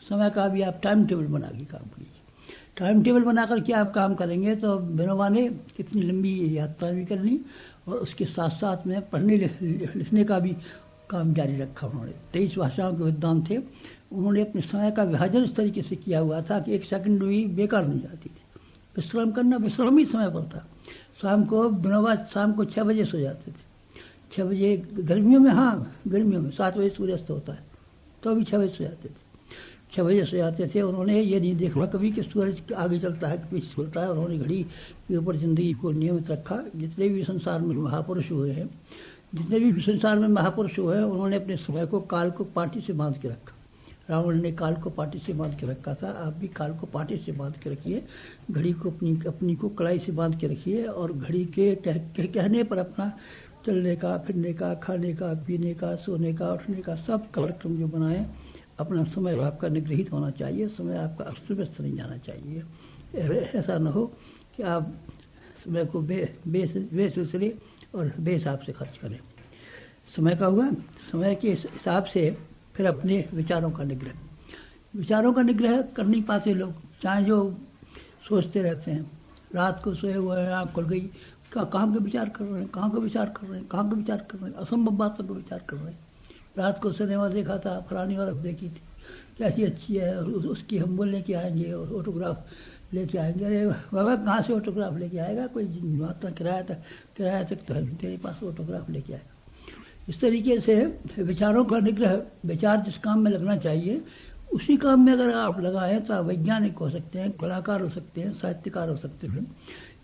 समय का भी आप टाइम टेबल बना के काम कीजिए। टाइम टेबल बना करके आप काम करेंगे तो विनोबा ने इतनी लंबी यात्रा भी कर ली और उसके साथ साथ में पढ़ने लिखने का भी काम जारी रखा उन्होंने। 23 भाषाओं के विद्वान थे। उन्होंने अपने समय का विभाजन इस तरीके से किया हुआ था कि एक सेकंड भी बेकार नहीं जाती थी। विश्राम करना, विश्राम ही समय पर था। शाम को विनोबा शाम को 6 बजे सो जाते थे। 6 बजे गर्मियों में, हाँ गर्मियों में 7 बजे सूर्यास्त होता है तो भी 6 बजे सो जाते थे। 6 बजे सो जाते थे। उन्होंने ये नहीं देखा कभी कि सूरज आगे चलता है कि पीछे चलता है। उन्होंने घड़ी के ऊपर ज़िंदगी को नियमित रखा। जितने भी संसार में महापुरुष हुए हैं, जितने भी संसार में महापुरुष हुए हैं, उन्होंने अपने समय को, काल को पाटी से बांध के रखा। रावण ने काल को पाटी से बांध के रखा था, आप भी काल को पाटी से बांध के रखिए। घड़ी को अपनी को कलाई से बांध के रखिए और घड़ी के कहने पर अपना चलने का, फिरने का, खाने का, पीने का, सोने का, उठने का सब कार्यक्रम जो बनाए। अपना समय आपका निगृहित होना चाहिए। समय आपका अस्त व्यस्त नहीं जाना चाहिए। ऐसा न हो कि आप समय को बेसिलसिले और बेहिसाब से खर्च करें। समय का हुआ। समय के हिसाब से फिर अपने विचारों का निग्रह कर नहीं पाते लोग। चाहे जो सोचते रहते हैं, रात को सोए हुए हैं, आँख खुल गई, कहाँ के विचार कर रहे हैं, कहाँ का विचार कर रहे हैं, कहाँ का विचार कर रहे हैं, असंभव बातों का विचार कर रहे हैं। रात को सिनेमा देखा था, फलानी वाला देखी थी, कैसी अच्छी है, उसकी हम वो लेके आएंगे और ऑटोग्राफ लेके आएंगे। अरे बाबा कहाँ से ऑटोग्राफ लेके आएगा, कोई किराया तक तो है तेरे पास, ऑटोग्राफ लेके आएगा। इस तरीके से विचारों का निग्रह, विचार जिस काम में लगना चाहिए उसी काम में अगर आप लगाएं तो आप वैज्ञानिक हो सकते हैं, कलाकार हो सकते हैं, साहित्यकार हो सकते हैं।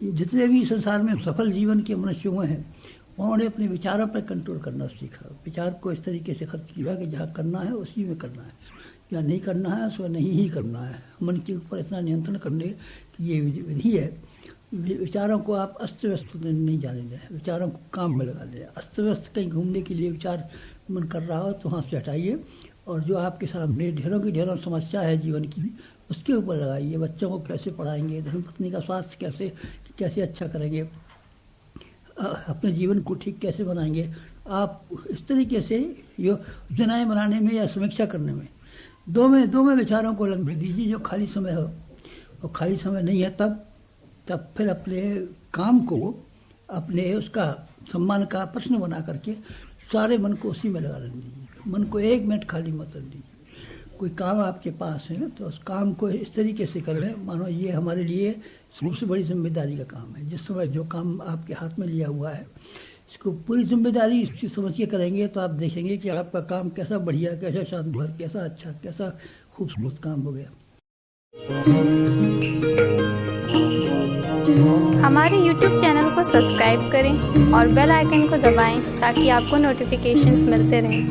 जितने भी संसार में सफल जीवन के मनुष्य हुए हैं उन्होंने अपने विचारों पर कंट्रोल करना सीखा। विचार को इस तरीके से खर्च किया कि जहाँ करना है उसी में करना है, या नहीं करना है सो नहीं ही करना है। मन के ऊपर इतना नियंत्रण करने की ये विधि है। विचारों को आप अस्त व्यस्त नहीं जाने दें, विचारों को काम में लगा दें। अस्त व्यस्त कहीं घूमने के लिए विचार मन कर रहा हो तो वहाँ से हटाइए और जो आपके सामने ढेरों की ढेरों समस्या है जीवन की उसके ऊपर लगाइए। बच्चों को कैसे पढ़ाएंगे, धर्मपत्नी का स्वास्थ्य कैसे अच्छा करेंगे, अपने जीवन को ठीक कैसे बनाएंगे। आप इस तरीके से योजनाएं बनाने में या समीक्षा करने में दो में विचारों को लग दीजिए। जो खाली समय हो और खाली समय नहीं है तब फिर अपने काम को, अपने उसका सम्मान का प्रश्न बना करके सारे मन को उसी में लगा दीजिए। मन को 1 मिनट खाली मत दीजिए। कोई काम आपके पास है तो उस काम को इस तरीके से कर लें मानो ये हमारे लिए सबसे बड़ी जिम्मेदारी का काम है। जिस समय जो काम आपके हाथ में लिया हुआ है इसको पूरी जिम्मेदारी इसकी समझ के करेंगे तो आप देखेंगे कि आपका काम कैसा बढ़िया, कैसा शानदार, कैसा अच्छा, कैसा खूबसूरत काम हो गया। हमारे YouTube चैनल को सब्सक्राइब करें और बेल आइकन को दबाएं ताकि आपको नोटिफिकेशंस मिलते रहें।